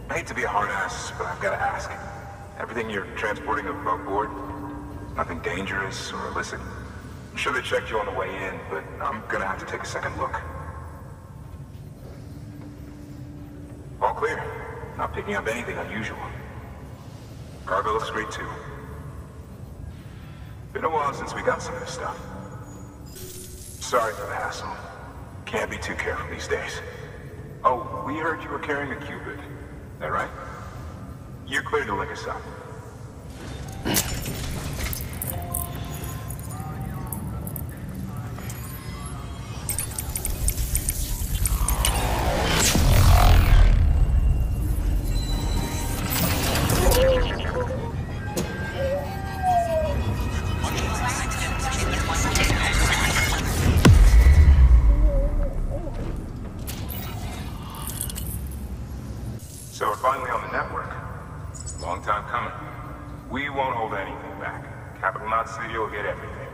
I hate to be a hard ass, but I've gotta ask. Everything you're transporting above board? Nothing dangerous or illicit? I'm sure they checked you on the way in, but I'm gonna have to take a second look. All clear. Not picking up anything unusual. Cargo looks great too. Been a while since we got some of this stuff. Sorry for the hassle. Can't be too careful these days. Oh, we heard you were carrying a Cupid. That right? You're clear to link us up. So we're finally on the network. Long time coming. We won't hold anything back. Capital Knot City will get everything.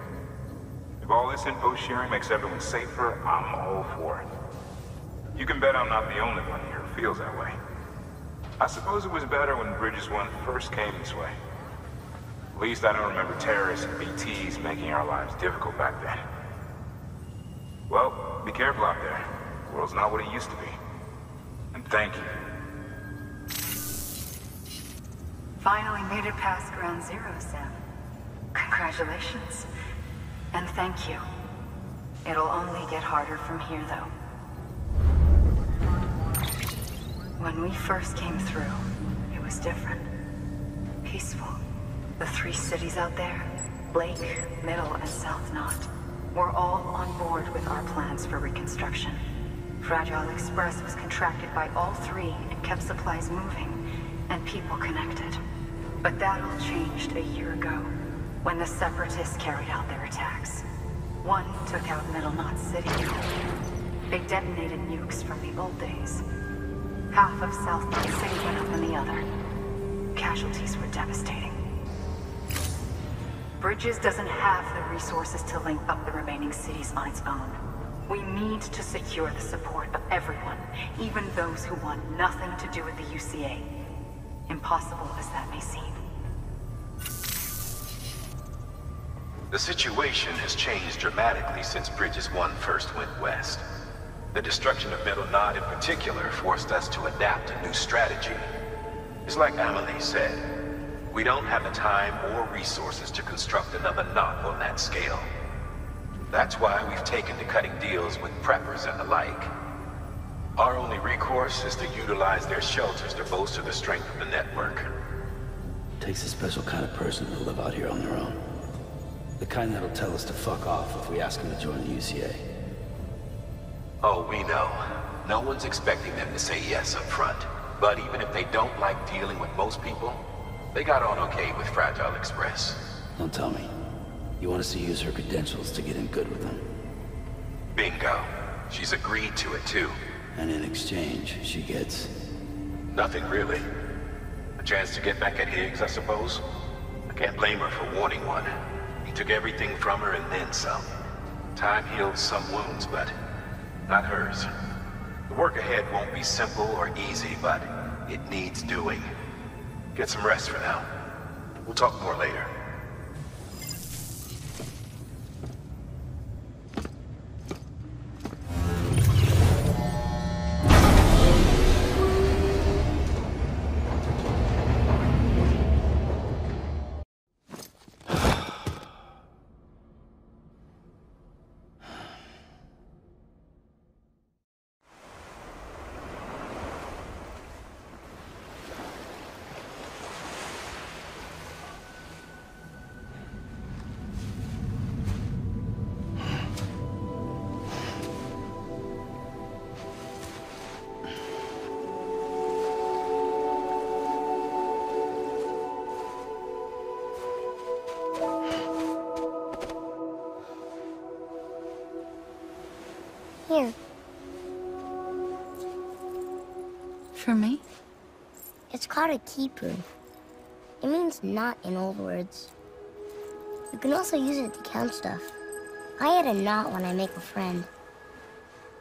If all this info sharing makes everyone safer, I'm all for it. You can bet I'm not the only one here who feels that way. I suppose it was better when Bridges 1 first came this way. At least I don't remember terrorists and BTs making our lives difficult back then. Well, be careful out there. The world's not what it used to be. And thank you. Finally made it past ground zero, Sam. Congratulations. And thank you. It'll only get harder from here, though. When we first came through, it was different. Peaceful. The 3 cities out there, Blake, Middle, and South Knot, were all on board with our plans for reconstruction. Fragile Express was contracted by all 3 and kept supplies moving, and people connected. But that all changed a year ago, when the Separatists carried out their attacks. One took out Middle Knot City. They detonated nukes from the old days. Half of South Knot City went up in the other. Casualties were devastating. Bridges doesn't have the resources to link up the remaining cities on its own. We need to secure the support of everyone, even those who want nothing to do with the UCA. Impossible as that may seem. The situation has changed dramatically since Bridges 1 first went west. The destruction of Middle Knot in particular forced us to adapt a new strategy. It's like Amelie said, we don't have the time or resources to construct another knot on that scale. That's why we've taken to cutting deals with preppers and the like. Our only recourse is to utilize their shelters to bolster the strength of the network. Takes a special kind of person to live out here on their own. The kind that'll tell us to fuck off if we ask them to join the UCA. Oh, we know. No one's expecting them to say yes up front. But even if they don't like dealing with most people, they got on okay with Fragile Express. Don't tell me. You want us to use her credentials to get in good with them? Bingo. She's agreed to it too. And in exchange, she gets... Nothing really. A chance to get back at Higgs, I suppose. I can't blame her for wanting one. He took everything from her and then some. Time healed some wounds, but not hers. The work ahead won't be simple or easy, but it needs doing. Get some rest for now. We'll talk more later. Here. For me? It's called a keeper. It means knot in old words. You can also use it to count stuff. I add a knot when I make a friend.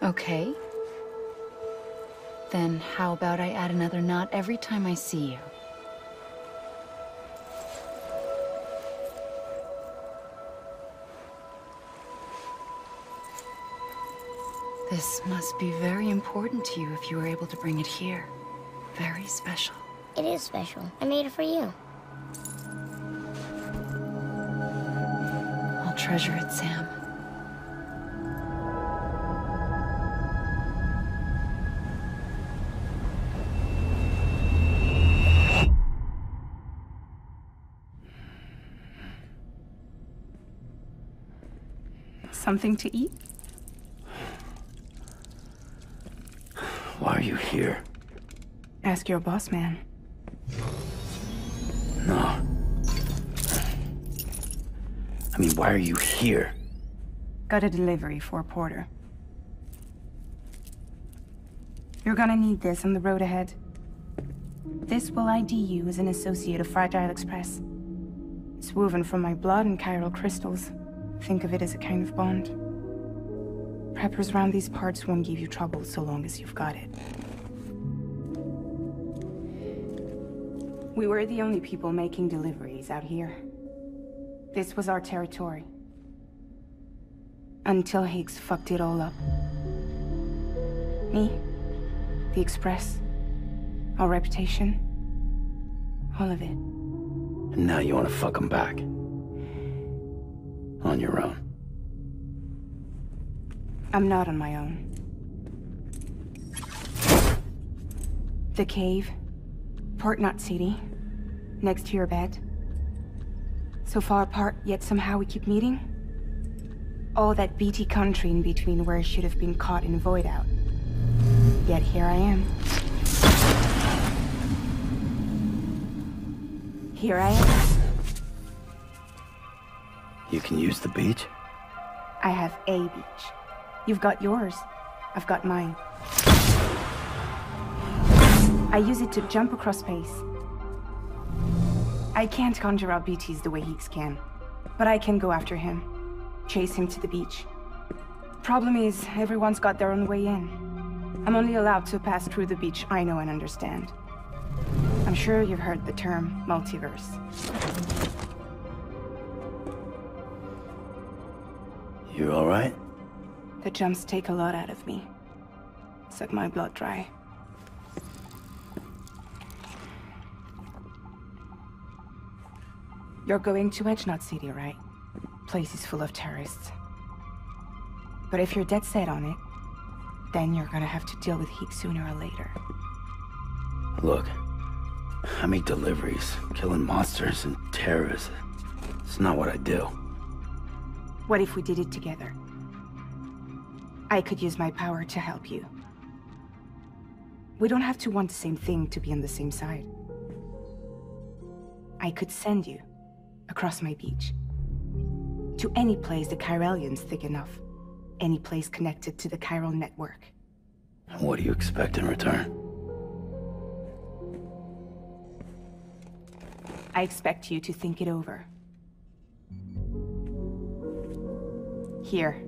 Okay. Then how about I add another knot every time I see you? This must be very important to you if you were able to bring it here. Very special. It is special. I made it for you. I'll treasure it, Sam. Something to eat? Why are you here? Ask your boss man. No. I mean, why are you here? Got a delivery for Porter. You're gonna need this on the road ahead. This will ID you as an associate of Fragile Express. It's woven from my blood and chiral crystals. Think of it as a kind of bond. Preppers around these parts won't give you trouble so long as you've got it. We were the only people making deliveries out here. This was our territory. Until Higgs fucked it all up. Me, the Express, our reputation, all of it. And now you want to fuck him back. On your own. I'm not on my own. The cave, Port Knot City, next to your bed. So far apart, yet somehow we keep meeting. All that BT country in between where I should have been caught in void out. Yet here I am. Here I am. You can use the beach? I have a beach. You've got yours. I've got mine. I use it to jump across space. I can't conjure out BTs the way Higgs can, but I can go after him. Chase him to the beach. Problem is, everyone's got their own way in. I'm only allowed to pass through the beach I know and understand. I'm sure you've heard the term multiverse. You all right? The jumps take a lot out of me. Suck my blood dry. You're going to Edge Knot City, right? Place is full of terrorists. But if you're dead set on it, then you're gonna have to deal with Higgs sooner or later. Look, I make deliveries, killing monsters and terrorists. It's not what I do. What if we did it together? I could use my power to help you. We don't have to want the same thing to be on the same side. I could send you across my beach. To any place the Chiralian's thick enough. Any place connected to the chiral network. What do you expect in return? I expect you to think it over. Here.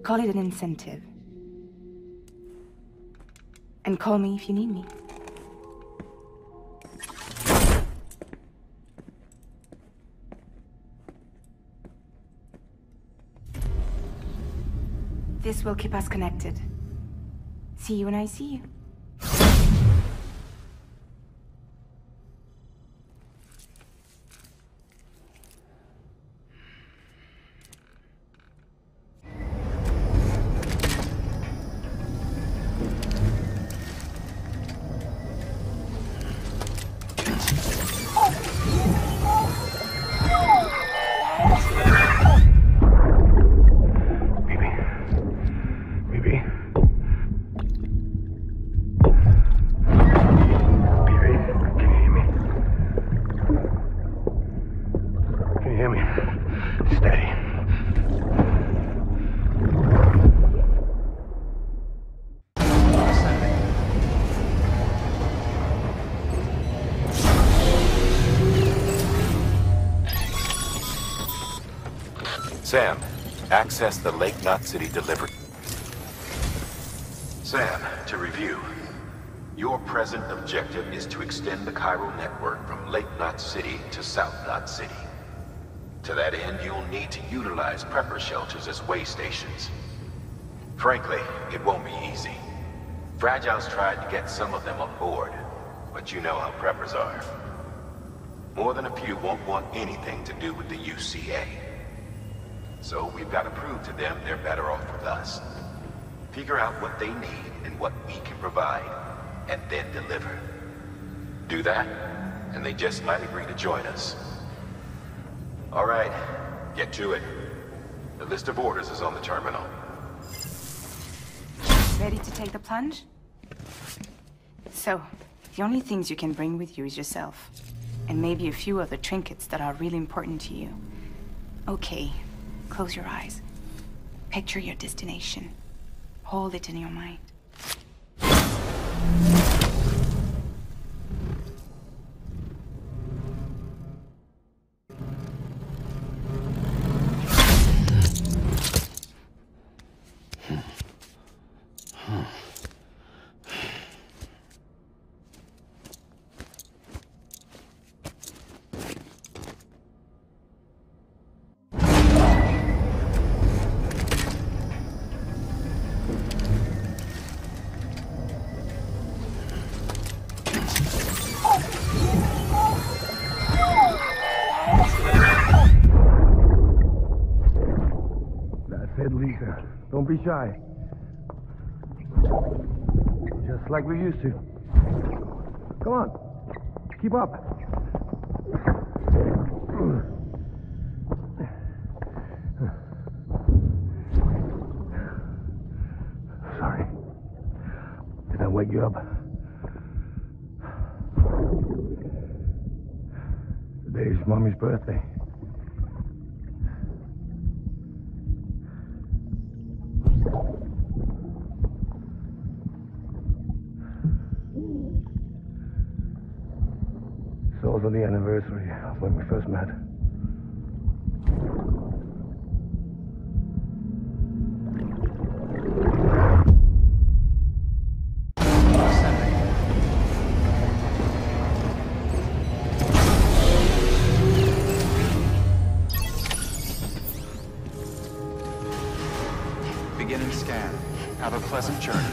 Call it an incentive. And call me if you need me. This will keep us connected. See you when I see you. Sam, access the Lake Knot City delivery. Sam, to review, Your present objective is to extend the chiral network from Lake Knot City to South Knot City. To that end, you'll need to utilize prepper shelters as way stations. Frankly, it won't be easy. Fragile's tried to get some of them on board, but you know how preppers are. More than a few won't want anything to do with the UCA. So we've got to prove to them they're better off with us. Figure out what they need and what we can provide, and then deliver. Do that, and they just might agree to join us. All right, get to it. The list of orders is on the terminal. Ready to take the plunge? So, the only things you can bring with you is yourself. And maybe a few other trinkets that are really important to you. Okay, close your eyes. Picture your destination. Hold it in your mind. Lisa, don't be shy. Just like we used to. Come on, keep up. Sorry. Did I wake you up? Today's Mommy's birthday. It's also the anniversary of when we first met. Beginning scan. Have a pleasant journey.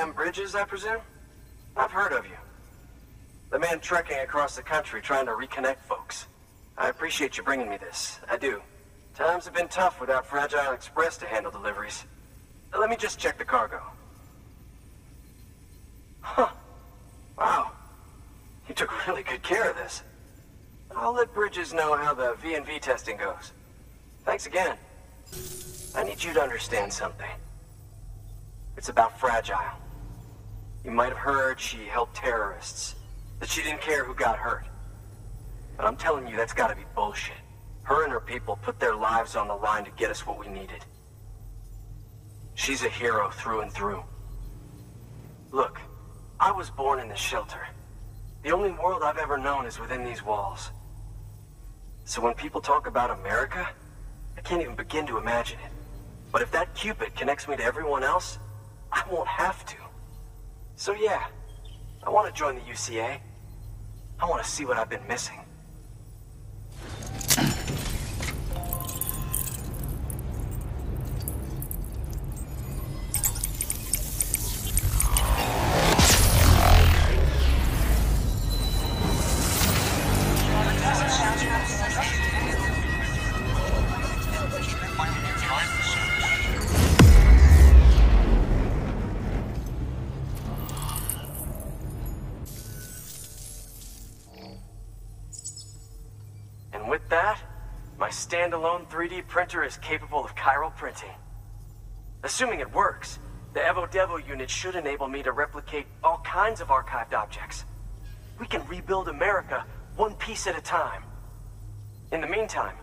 Sam Bridges, I presume? I've heard of you. The man trekking across the country trying to reconnect folks. I appreciate you bringing me this. I do. Times have been tough without Fragile Express to handle deliveries. Let me just check the cargo. Huh. Wow. You took really good care of this. I'll let Bridges know how the V&V testing goes. Thanks again. I need you to understand something. It's about Fragile. You might have heard she helped terrorists, that she didn't care who got hurt. But I'm telling you, that's gotta be bullshit. Her and her people put their lives on the line to get us what we needed. She's a hero through and through. Look, I was born in this shelter. The only world I've ever known is within these walls. So when people talk about America, I can't even begin to imagine it. But if that Cupid connects me to everyone else, I won't have to. So yeah, I want to join the UCA. I want to see what I've been missing. Standalone 3D printer is capable of chiral printing. Assuming it works, the Evo-Devo unit should enable me to replicate all kinds of archived objects. We can rebuild America one piece at a time. In the meantime,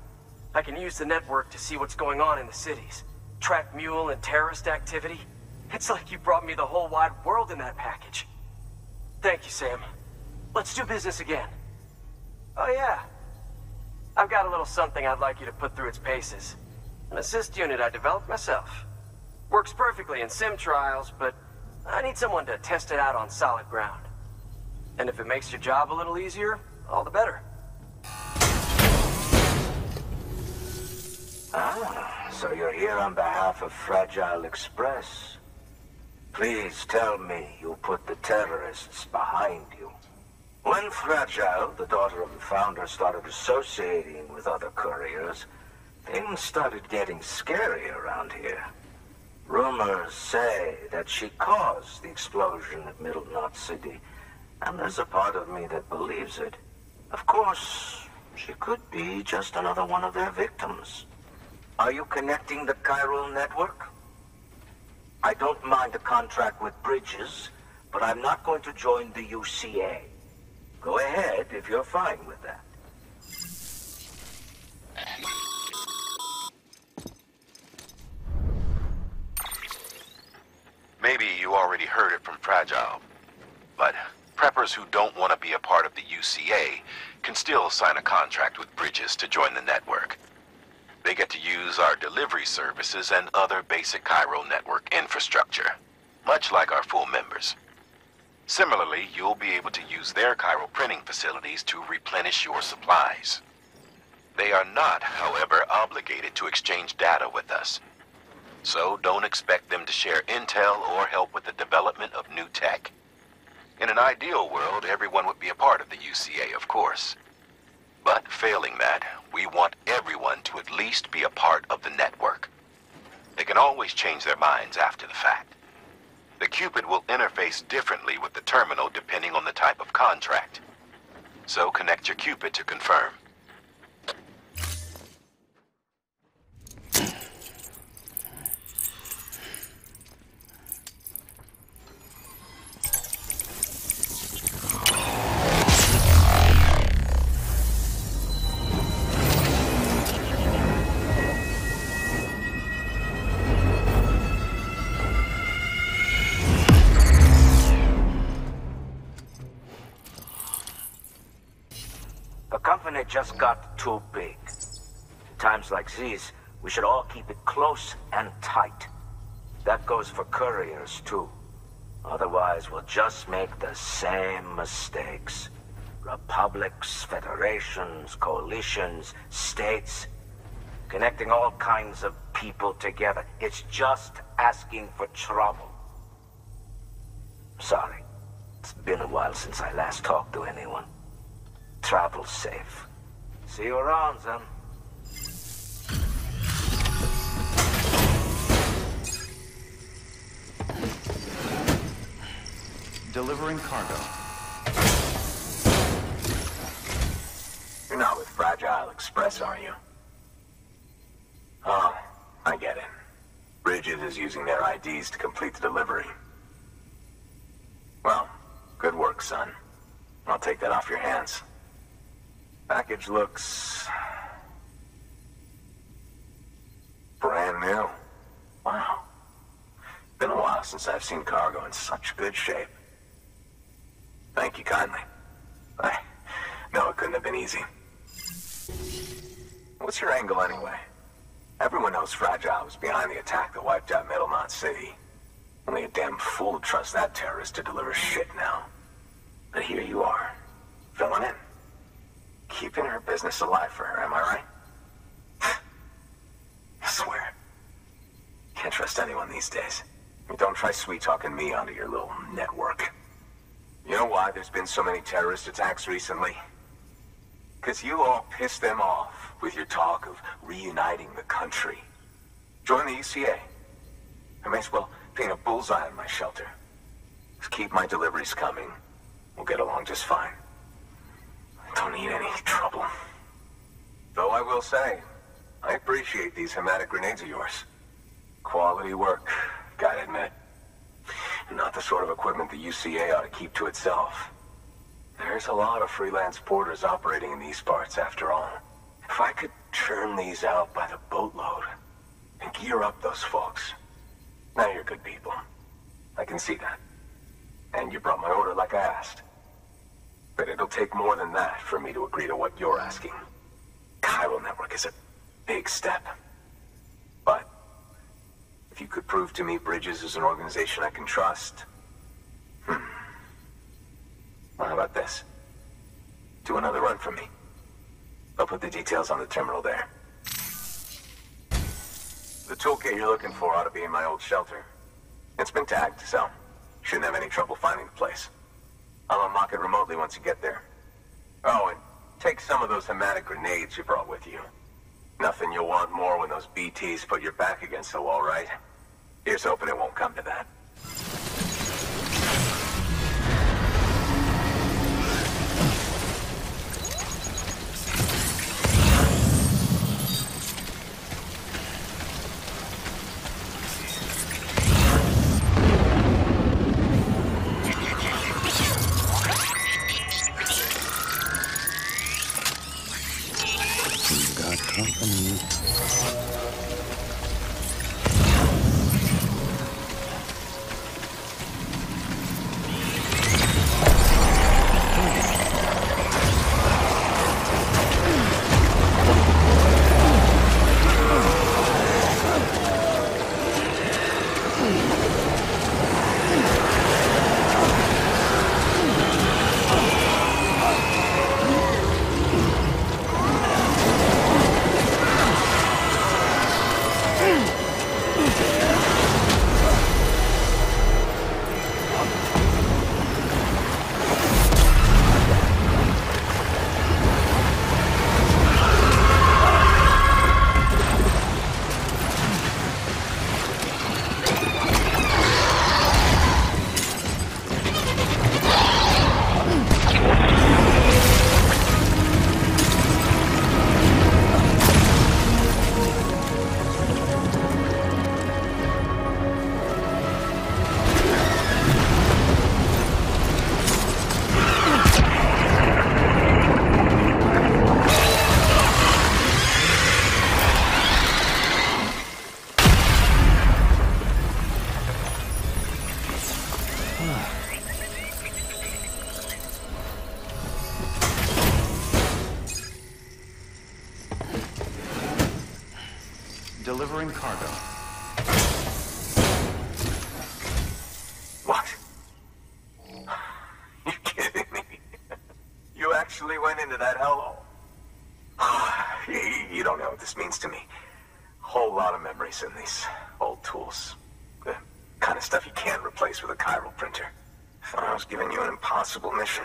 I can use the network to see what's going on in the cities, track mule and terrorist activity. It's like you brought me the whole wide world in that package. Thank you, Sam. Let's do business again. Oh yeah. I've got a little something I'd like you to put through its paces. An assist unit I developed myself. Works perfectly in sim trials, but I need someone to test it out on solid ground. And if it makes your job a little easier, all the better. Ah, so you're here on behalf of Fragile Express. Please tell me you put the terrorists behind you. When Fragile, the daughter of the founder, started associating with other couriers, things started getting scary around here. Rumors say that she caused the explosion at Middle Knot City, and there's a part of me that believes it. Of course, she could be just another one of their victims. Are you connecting the chiral network? I don't mind a contract with Bridges, but I'm not going to join the UCA. Go ahead if you're fine with that. Maybe you already heard it from Fragile, but preppers who don't want to be a part of the UCA can still sign a contract with Bridges to join the network. They get to use our delivery services and other basic chiral network infrastructure, much like our full members. Similarly, you'll be able to use their chiral printing facilities to replenish your supplies. They are not, however, obligated to exchange data with us. So don't expect them to share intel or help with the development of new tech. In an ideal world, everyone would be a part of the UCA, of course. But failing that, we want everyone to at least be a part of the network. They can always change their minds after the fact. The Cupid will interface differently with the terminal depending on the type of contract. So connect your Cupid to confirm. Just got too big. In times like these, we should all keep it close and tight. That goes for couriers, too. Otherwise, we'll just make the same mistakes. Republics, federations, coalitions, states, connecting all kinds of people together. It's just asking for trouble. Sorry. It's been a while since I last talked to anyone. Travel safe. See you around, then. Delivering cargo. You're not with Fragile Express, are you? Oh, I get it. Bridges is using their IDs to complete the delivery. Well, good work, son. I'll take that off your hands. Package looks... brand new. Wow. Been a while since I've seen cargo in such good shape. Thank you kindly. I know it couldn't have been easy. What's your angle anyway? Everyone knows Fragile was behind the attack that wiped out Metal Knot City. Only a damn fool would trust that terrorist to deliver shit now. But here you are, filling in. Keeping her business alive for her, am I right? I swear. Can't trust anyone these days. Don't try sweet-talking me onto your little network. You know why there's been so many terrorist attacks recently? Because you all pissed them off with your talk of reuniting the country. Join the UCA. I may as well paint a bullseye on my shelter. Just keep my deliveries coming. We'll get along just fine. I don't need any trouble. Though I will say, I appreciate these hematic grenades of yours. Quality work, gotta admit. Not the sort of equipment the UCA ought to keep to itself. There's a lot of freelance porters operating in these parts, after all. If I could churn these out by the boatload and gear up those folks. Now you're good people. I can see that. And you brought my order like I asked. But it'll take more than that for me to agree to what you're asking. Chiral Network is a big step. But if you could prove to me Bridges is an organization I can trust... Well, how about this? Do another run for me. I'll put the details on the terminal there. The toolkit you're looking for ought to be in my old shelter. It's been tagged, so shouldn't have any trouble finding the place. I'll unlock it remotely once you get there. Oh, and take some of those hematic grenades you brought with you. Nothing you'll want more when those BTs put your back against the wall, right? Here's hoping it won't come to that. Delivering cargo. What? You kidding me? You actually went into that hellhole? You don't know what this means to me. Whole lot of memories in these old tools. The kind of stuff you can't replace with a chiral printer. Thought I was giving you an impossible mission.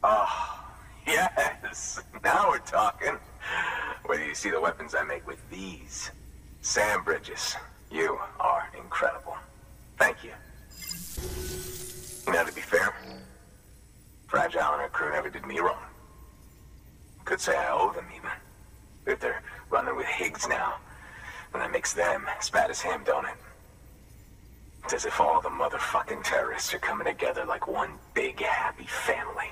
Oh, yes! Now we're talking. Whether you see the weapons I make with these. Sam Bridges, you are incredible. Thank you. You know, to be fair, Fragile and her crew never did me wrong. Could say I owe them, even. If they're running with Higgs now, and that makes them as bad as him, don't it? It's as if all the motherfucking terrorists are coming together like one big, happy family.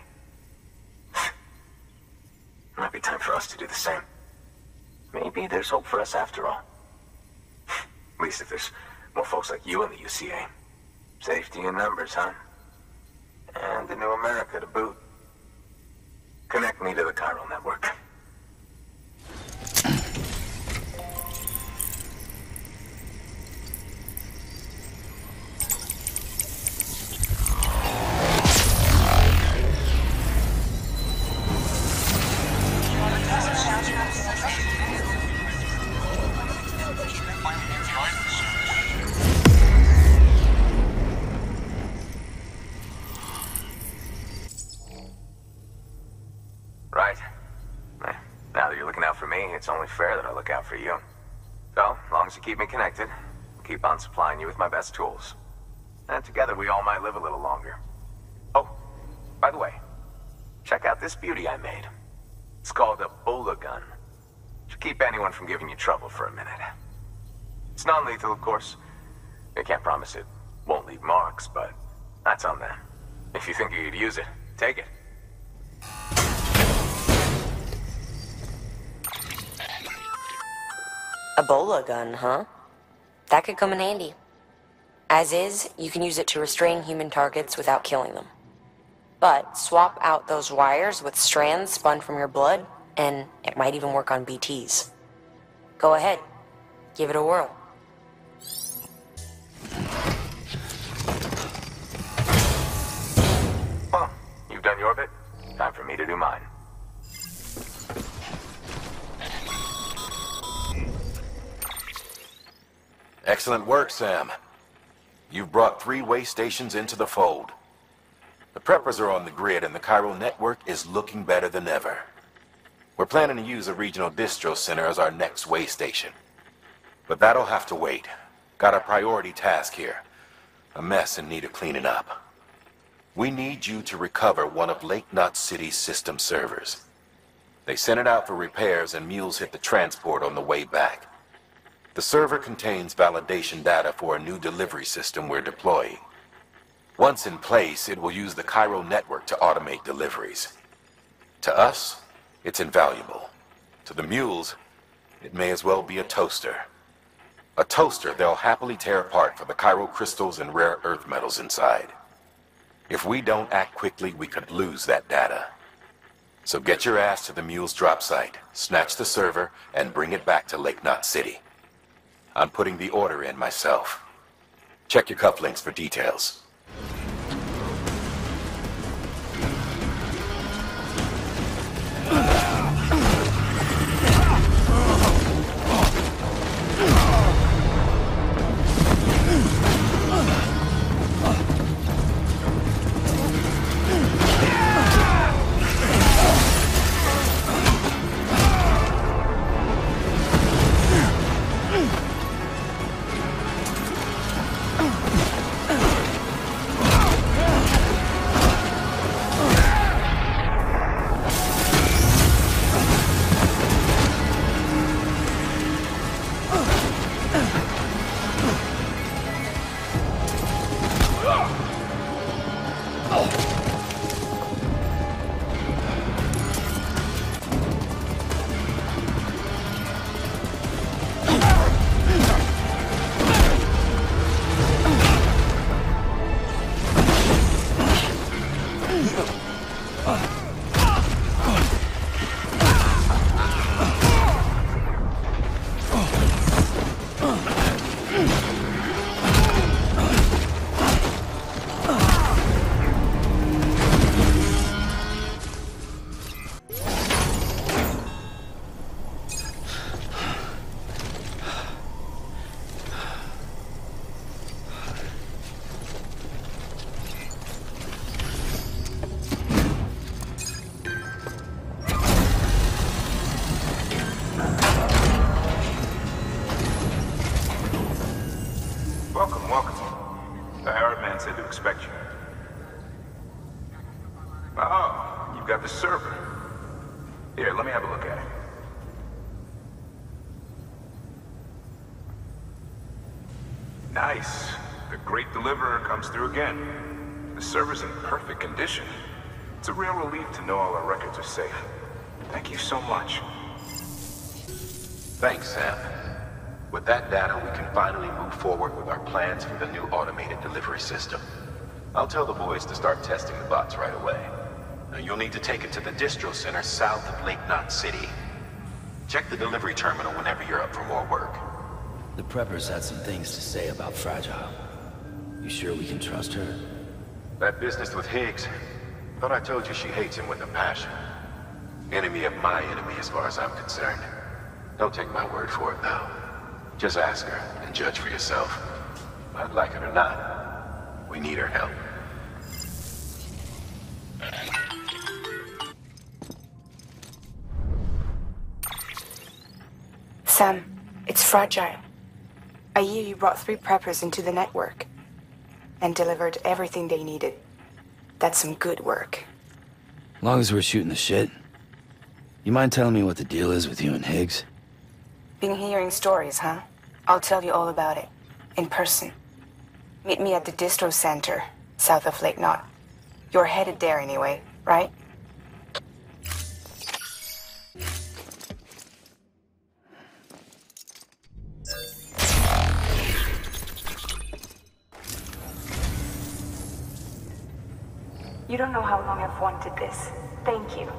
Might be time for us to do the same. Maybe there's hope for us after all. At least if there's more folks like you in the UCA. Safety in numbers, huh? And the new America to boot. Connect me to the chiral network. Right. Now that you're looking out for me, it's only fair that I look out for you. So, as long as you keep me connected, I'll keep on supplying you with my best tools. And together we all might live a little longer. Oh, by the way, check out this beauty I made. It's called a Bola gun. Should keep anyone from giving you trouble for a minute. It's non-lethal, of course. I can't promise it won't leave marks, but that's on them. If you think you could use it, take it. A Bola gun, huh? That could come in handy. As is, you can use it to restrain human targets without killing them. But swap out those wires with strands spun from your blood, and it might even work on BTs. Go ahead. Give it a whirl. Well, you've done your bit. Time for me to do mine. Excellent work, Sam. You've brought 3 way stations into the fold. The preppers are on the grid and the chiral network is looking better than ever. We're planning to use a regional distro center as our next way station. But that'll have to wait. Got a priority task here. A mess in need of cleaning up. We need you to recover one of Lake Knot City's system servers. They sent it out for repairs and mules hit the transport on the way back. The server contains validation data for a new delivery system we're deploying. Once in place, it will use the chiral network to automate deliveries. To us, it's invaluable. To the mules, it may as well be a toaster. A toaster they'll happily tear apart for the chiral crystals and rare earth metals inside. If we don't act quickly, we could lose that data. So get your ass to the mule's drop site, snatch the server, and bring it back to Lake Knot City. I'm putting the order in myself. Check your cufflinks for details. Welcome, welcome. The Arab man said to expect you. Oh, you've got the server. Here, let me have a look at it. Nice. The great deliverer comes through again. The server's in perfect condition. It's a real relief to know all our records are safe. Thank you so much. Thanks, Sam. With that data, we can finally move forward with our plans for the new automated delivery system. I'll tell the boys to start testing the bots right away. Now, you'll need to take it to the distro center south of Lake Knot City. Check the delivery terminal whenever you're up for more work. The preppers had some things to say about Fragile. You sure we can trust her? That business with Higgs, thought I told you she hates him with a passion. Enemy of my enemy as far as I'm concerned. Don't take my word for it, though. Just ask her and judge for yourself. I'd like it or not. We need her help. Sam, it's Fragile. I hear you brought 3 preppers into the network and delivered everything they needed. That's some good work. As long as we're shooting the shit. You mind telling me what the deal is with you and Higgs? Been hearing stories, huh? I'll tell you all about it. In person. Meet me at the distro center, south of Lake Knot. You're headed there anyway, right? You don't know how long I've wanted this. Thank you.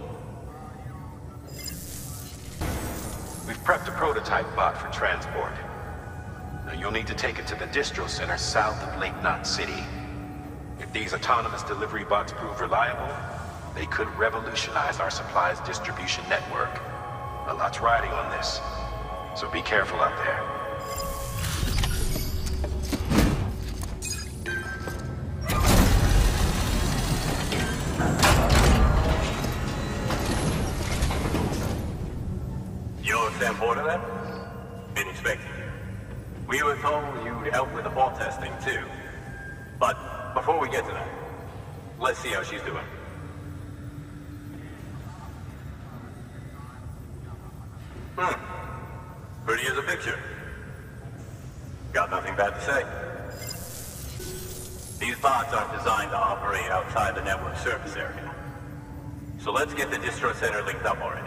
We've prepped a prototype bot for transport. Now you'll need to take it to the distro center south of Lake Knot City. If these autonomous delivery bots prove reliable, they could revolutionize our supplies distribution network. A lot's riding on this, so be careful out there. You're Sam Porter, then? Been expecting you. We were told you'd help with the bot testing, too. But before we get to that, let's see how she's doing. Pretty as a picture. Got nothing bad to say. These bots aren't designed to operate outside the network surface area. So let's get the distro center linked up already.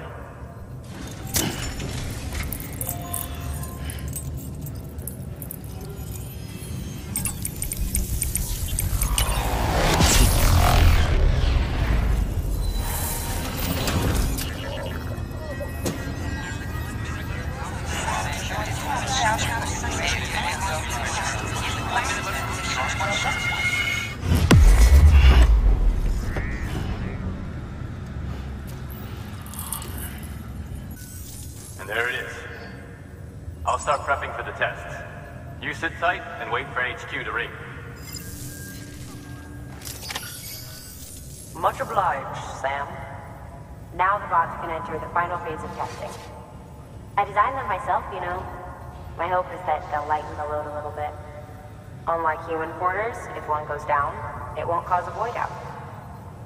And there it is. I'll start prepping for the tests. You sit tight and wait for HQ to ring. Much obliged, Sam. Now the bots can enter the final phase of testing. I designed them myself, you know. My hope is that they'll lighten the load a little bit. Unlike human porters, if one goes down, it won't cause a void out.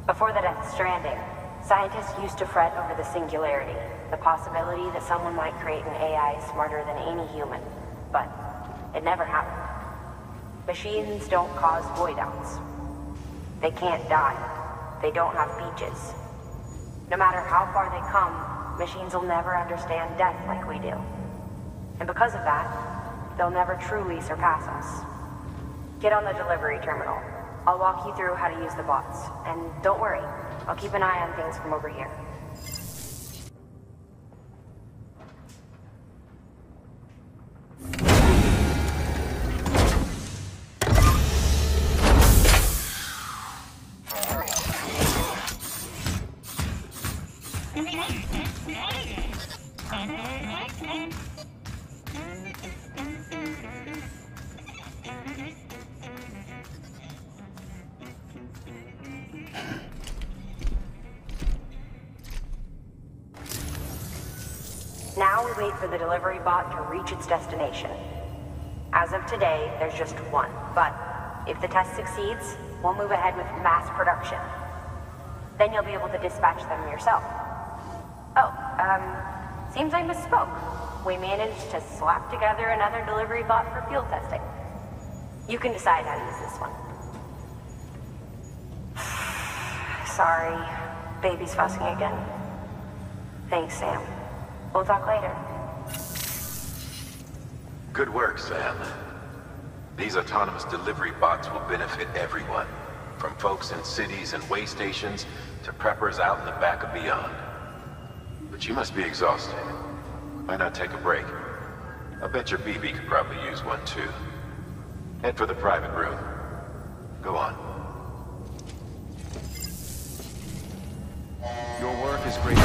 Before the Death Stranding, scientists used to fret over the singularity, the possibility that someone might create an AI smarter than any human. But it never happened. Machines don't cause void outs. They can't die. They don't have beaches. No matter how far they come, machines will never understand death like we do. And because of that, they'll never truly surpass us. Get on the delivery terminal. I'll walk you through how to use the bots. And don't worry, I'll keep an eye on things from over here. Now we wait for the delivery bot to reach its destination. As of today, there's just one, but if the test succeeds, we'll move ahead with mass production. Then you'll be able to dispatch them yourself. Oh, seems I misspoke. We managed to slap together another delivery bot for field testing. You can decide how to use this one. Sorry, baby's fussing again. Thanks, Sam. We'll talk later. Good work, Sam. These autonomous delivery bots will benefit everyone, from folks in cities and way stations to preppers out in the back and beyond. But you must be exhausted. Why not take a break? I bet your BB could probably use one too. Head for the private room. Go on. Your work is great.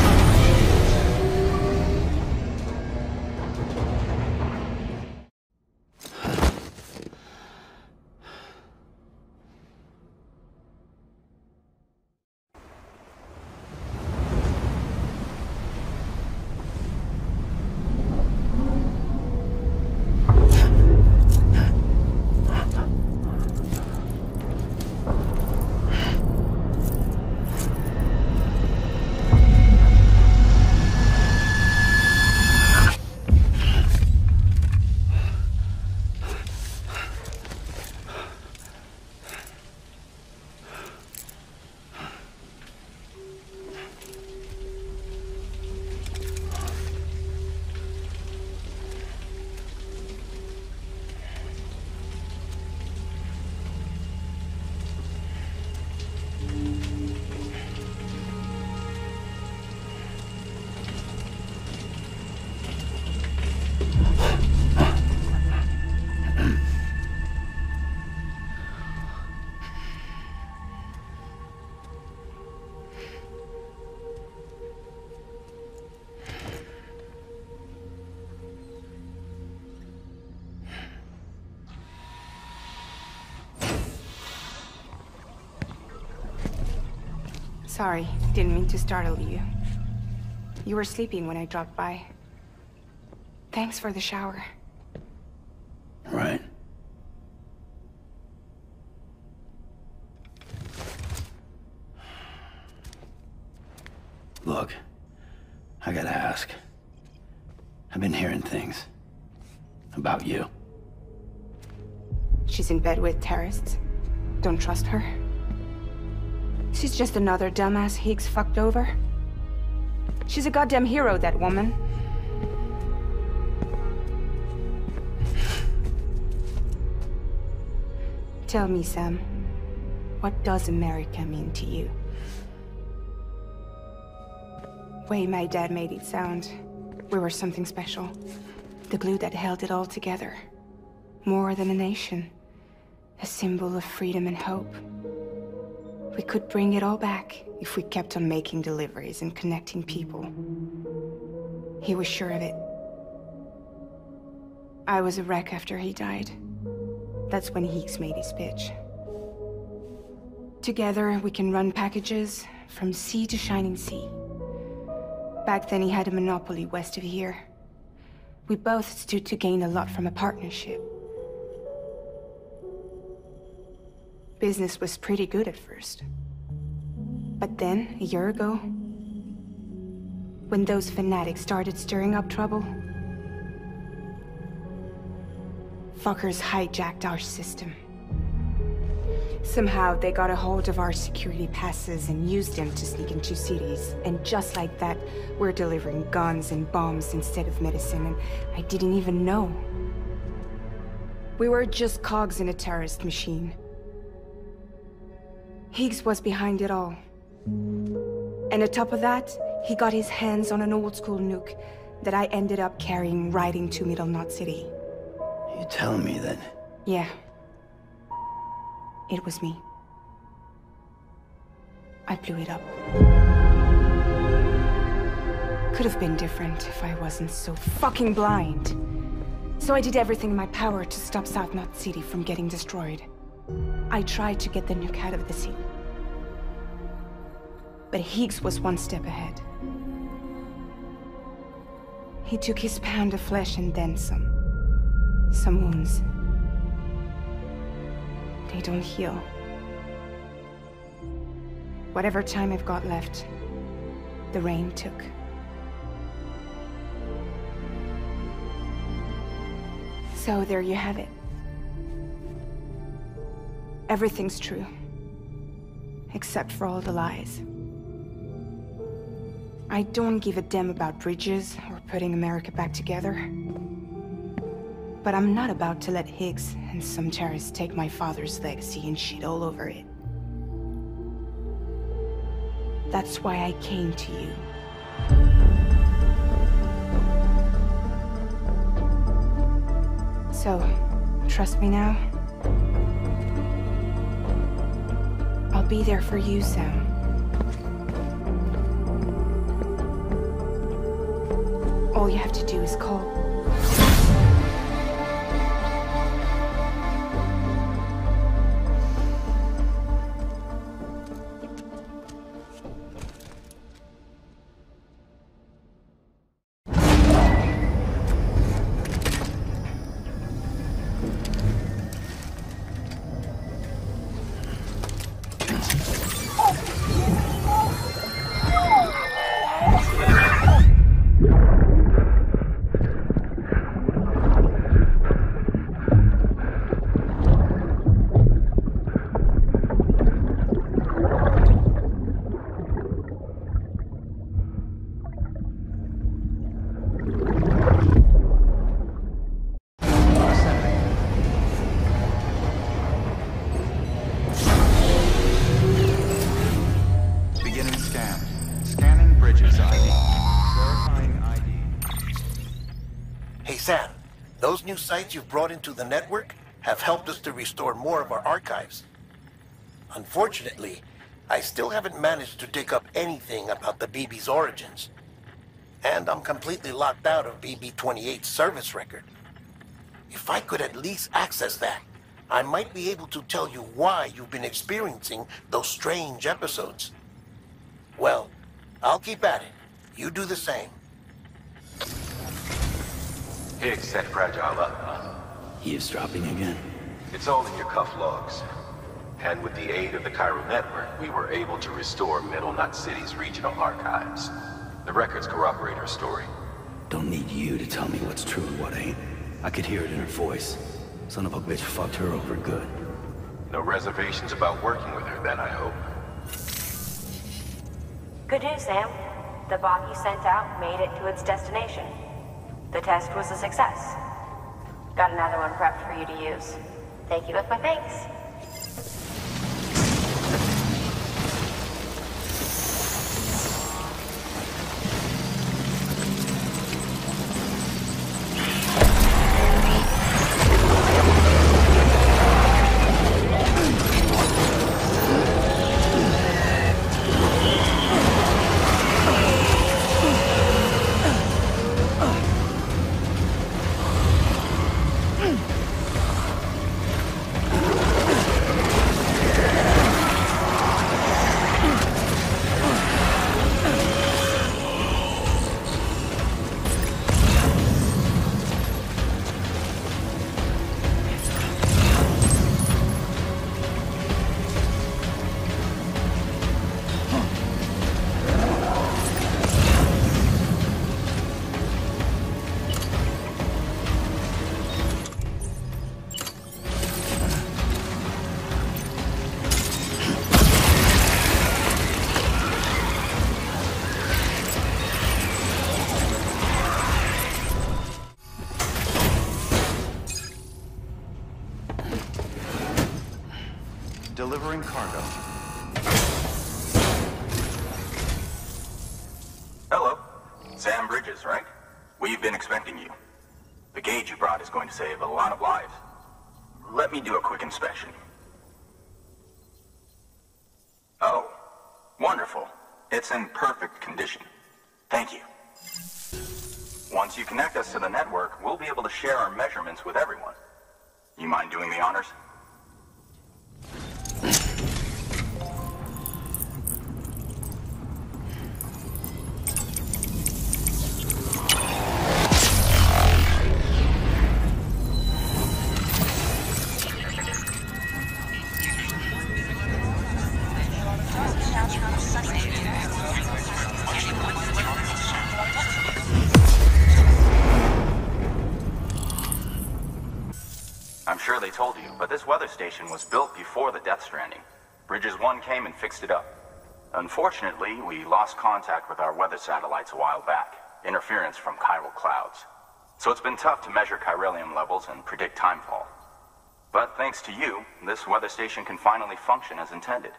Sorry, didn't mean to startle you. You were sleeping when I dropped by. Thanks for the shower. Right. Look, I gotta ask. I've been hearing things about you. She's in bed with terrorists. Don't trust her. She's just another dumbass Higgs fucked over. She's a goddamn hero, that woman. Tell me, Sam, what does America mean to you? Way my dad made it sound, we were something special. The glue that held it all together. More than a nation. A symbol of freedom and hope. We could bring it all back if we kept on making deliveries and connecting people. He was sure of it. I was a wreck after he died. That's when Higgs made his pitch. Together, we can run packages from sea to shining sea. Back then, he had a monopoly west of here. We both stood to gain a lot from a partnership. Business was pretty good at first. But then, a year ago, when those fanatics started stirring up trouble, fuckers hijacked our system. Somehow, they got a hold of our security passes and used them to sneak into cities. And just like that, we're delivering guns and bombs instead of medicine, and I didn't even know. We were just cogs in a terrorist machine. Higgs was behind it all. And on top of that, he got his hands on an old-school nuke that I ended up carrying right into Middle Knot City. You telling me that? Yeah. It was me. I blew it up. Could have been different if I wasn't so fucking blind. So I did everything in my power to stop South Knot City from getting destroyed. I tried to get the nuke out of the sea. But Higgs was one step ahead. He took his pound of flesh and then some. Some wounds. They don't heal. Whatever time I've got left, the rain took. So there you have it. Everything's true. Except for all the lies. I don't give a damn about bridges or putting America back together. But I'm not about to let Higgs and some terrorists take my father's legacy and shit all over it. That's why I came to you. So, trust me now? I'll be there for you, Sam. All you have to do is call. Those new sites you've brought into the network have helped us to restore more of our archives. Unfortunately, I still haven't managed to dig up anything about the BB's origins. And I'm completely locked out of BB-28's service record. If I could at least access that, I might be able to tell you why you've been experiencing those strange episodes. Well, I'll keep at it. You do the same. Higgs set Fragile up, huh? Eavesdropping again? It's all in your cuff logs. And with the aid of the Chiral network, we were able to restore Middle Knot City's regional archives. The records corroborate her story. Don't need you to tell me what's true and what ain't. I could hear it in her voice. Son of a bitch fucked her over good. No reservations about working with her then, I hope. Good news, Sam. The bot you sent out made it to its destination. The test was a success. Got another one prepped for you to use. Take you with my thanks. Delivering cargo. Hello. Sam Bridges, right? We've been expecting you. The gauge you brought is going to save a lot of lives. Let me do a quick inspection. Oh, wonderful. It's in perfect condition. Thank you. Once you connect us to the network, we'll be able to share our measurements with everyone. You mind doing the honors? I'm sure they told you, but this weather station was built before the Death Stranding. Bridges 1 came and fixed it up. Unfortunately, we lost contact with our weather satellites a while back. Interference from chiral clouds. So it's been tough to measure chiralium levels and predict timefall. But thanks to you, this weather station can finally function as intended.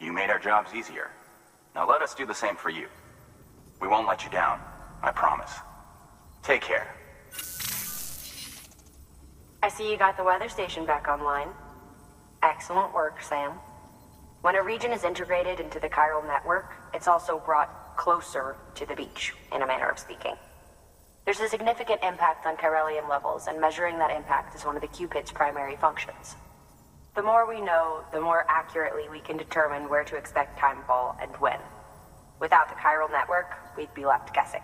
You made our jobs easier. Now let us do the same for you. We won't let you down, I promise. Take care. I see you got the weather station back online. Excellent work, Sam. When a region is integrated into the chiral network, it's also brought closer to the beach, in a manner of speaking. There's a significant impact on chiralium levels, and measuring that impact is one of the Cupid's primary functions. The more we know, the more accurately we can determine where to expect timefall and when. Without the chiral network, we'd be left guessing.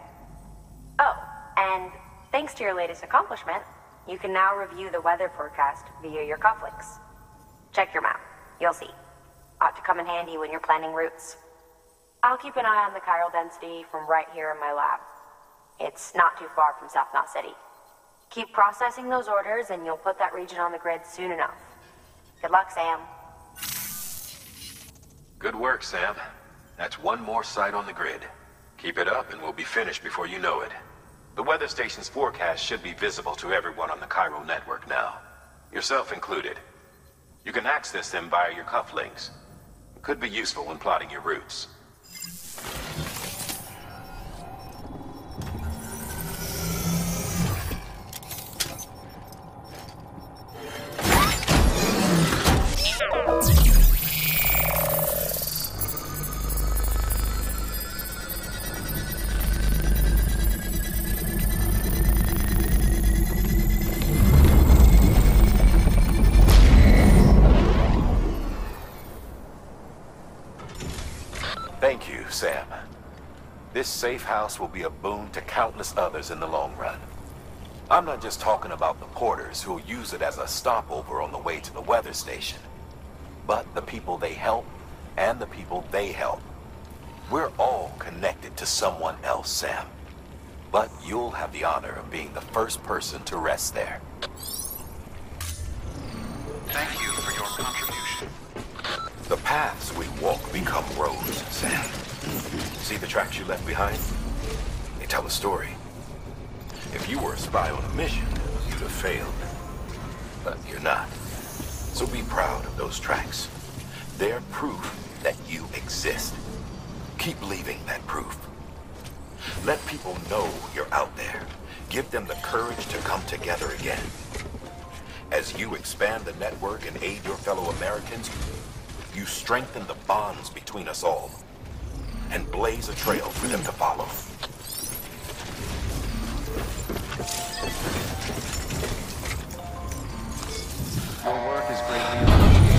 Oh, and thanks to your latest accomplishment, you can now review the weather forecast via your cufflinks. Check your map. You'll see. Ought to come in handy when you're planning routes. I'll keep an eye on the chiral density from right here in my lab. It's not too far from South Knot City. Keep processing those orders and you'll put that region on the grid soon enough. Good luck, Sam. Good work, Sam. That's one more site on the grid. Keep it up and we'll be finished before you know it. The weather station's forecast should be visible to everyone on the chiral network now, yourself included. You can access them via your cufflinks. It could be useful when plotting your routes. Thank you, Sam. This safe house will be a boon to countless others in the long run. I'm not just talking about the porters who'll use it as a stopover on the way to the weather station, but the people they help and the people they help. We're all connected to someone else, Sam. But you'll have the honor of being the first person to rest there. Thank you for your contribution. The paths we walk become roads, Sam. See the tracks you left behind? They tell a story. If you were a spy on a mission, you'd have failed. But you're not. So be proud of those tracks. They're proof that you exist. Keep leaving that proof. Let people know you're out there. Give them the courage to come together again. As you expand the network and aid your fellow Americans, you strengthen the bonds between us all, and blaze a trail for them to follow. Your work is greatly appreciated.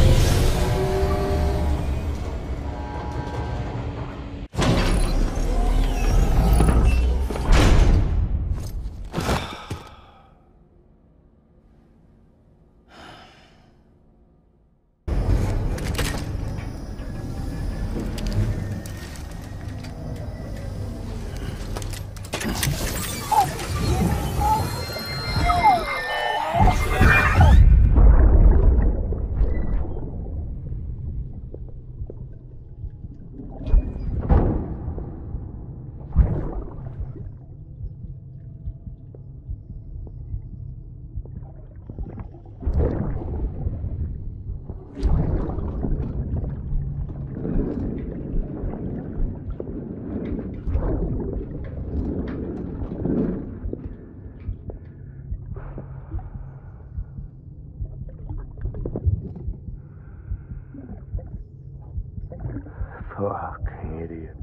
Fuck, idiot.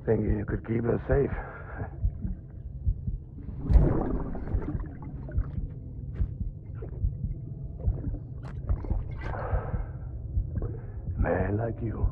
Thinking you could keep us safe. Man like you.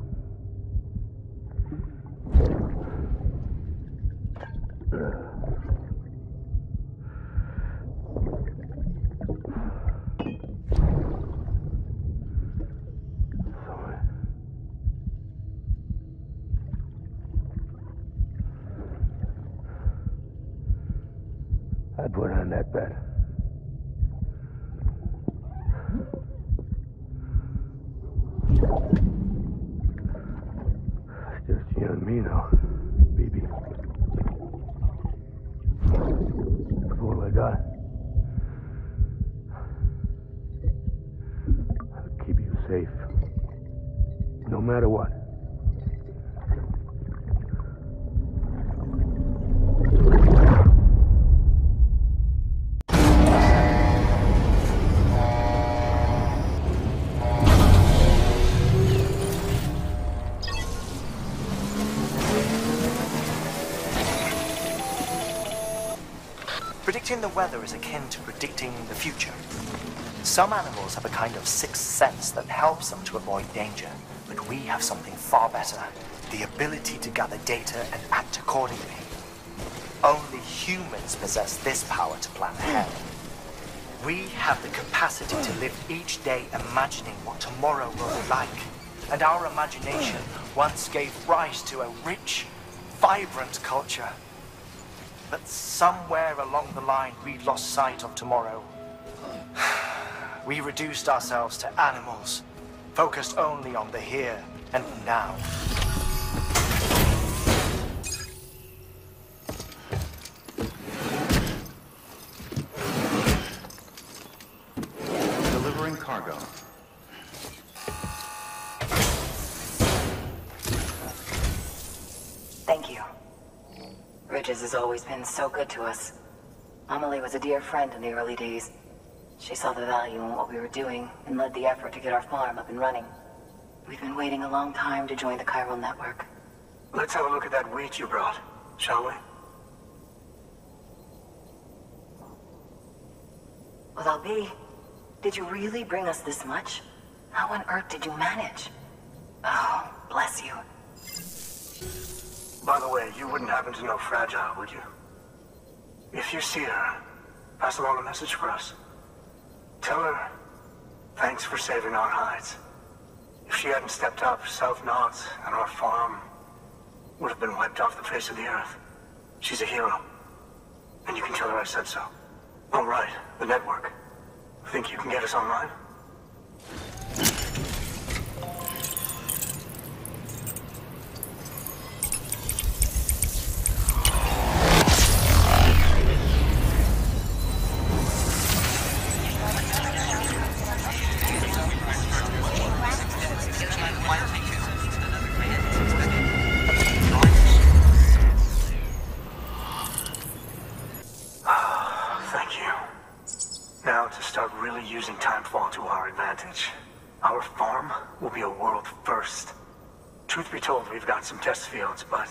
I'd put on that bet. It's just you and me now, baby. That's all I got. I'll keep you safe. No matter what. Predicting the weather is akin to predicting the future. Some animals have a kind of sixth sense that helps them to avoid danger, but we have something far better, the ability to gather data and act accordingly. Only humans possess this power to plan ahead. We have the capacity to live each day imagining what tomorrow will be like, and our imagination once gave rise to a rich, vibrant culture. But somewhere along the line, we lost sight of tomorrow. We reduced ourselves to animals, focused only on the here and now. Delivering cargo. Thank you. Bridges has always been so good to us. Amelie was a dear friend in the early days. She saw the value in what we were doing and led the effort to get our farm up and running. We've been waiting a long time to join the chiral network. Let's have a look at that wheat you brought, shall we? Well, Albi, did you really bring us this much? How on earth did you manage? Oh, bless you. By the way, you wouldn't happen to know Fragile, would you? If you see her, pass along a message for us. Tell her, thanks for saving our hides. If she hadn't stepped up, South Knots and our farm would have been wiped off the face of the earth. She's a hero. And you can tell her I said so. All right, the network. Think you can get us online? Using timefall to our advantage. Our farm will be a world first. Truth be told, we've got some test fields, but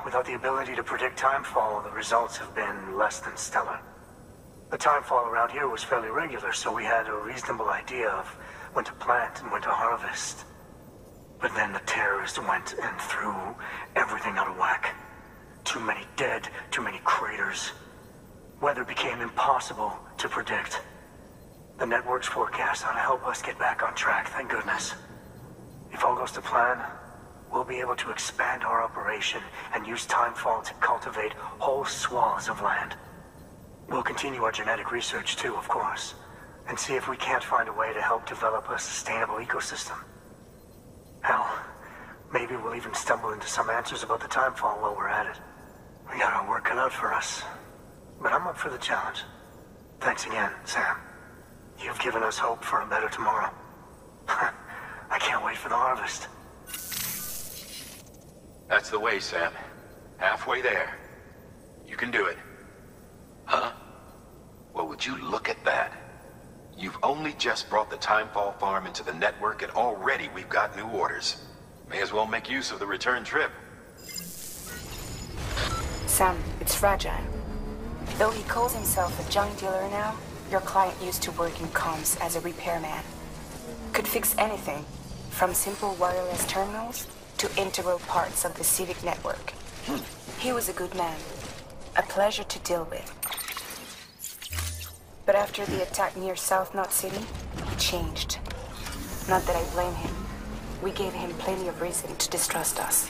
without the ability to predict timefall, the results have been less than stellar. The timefall around here was fairly regular, so we had a reasonable idea of when to plant and when to harvest. But then the terrorists went and threw everything out of whack. Too many dead, too many craters. Weather became impossible to predict. The network's forecast ought to help us get back on track, thank goodness. If all goes to plan, we'll be able to expand our operation and use timefall to cultivate whole swaths of land. We'll continue our genetic research too, of course, and see if we can't find a way to help develop a sustainable ecosystem. Hell, maybe we'll even stumble into some answers about the timefall while we're at it. We got our work cut out for us, but I'm up for the challenge. Thanks again, Sam. You've given us hope for a better tomorrow. I can't wait for the harvest. That's the way, Sam. Halfway there. You can do it. Huh? Well, would you look at that? You've only just brought the Timefall farm into the network, and already we've got new orders. May as well make use of the return trip. Sam, it's Fragile. Though he calls himself a junk dealer now, your client used to work in comms as a repairman. Could fix anything, from simple wireless terminals to integral parts of the civic network. He was a good man, a pleasure to deal with. But after the attack near South Knot City, he changed. Not that I blame him. We gave him plenty of reason to distrust us.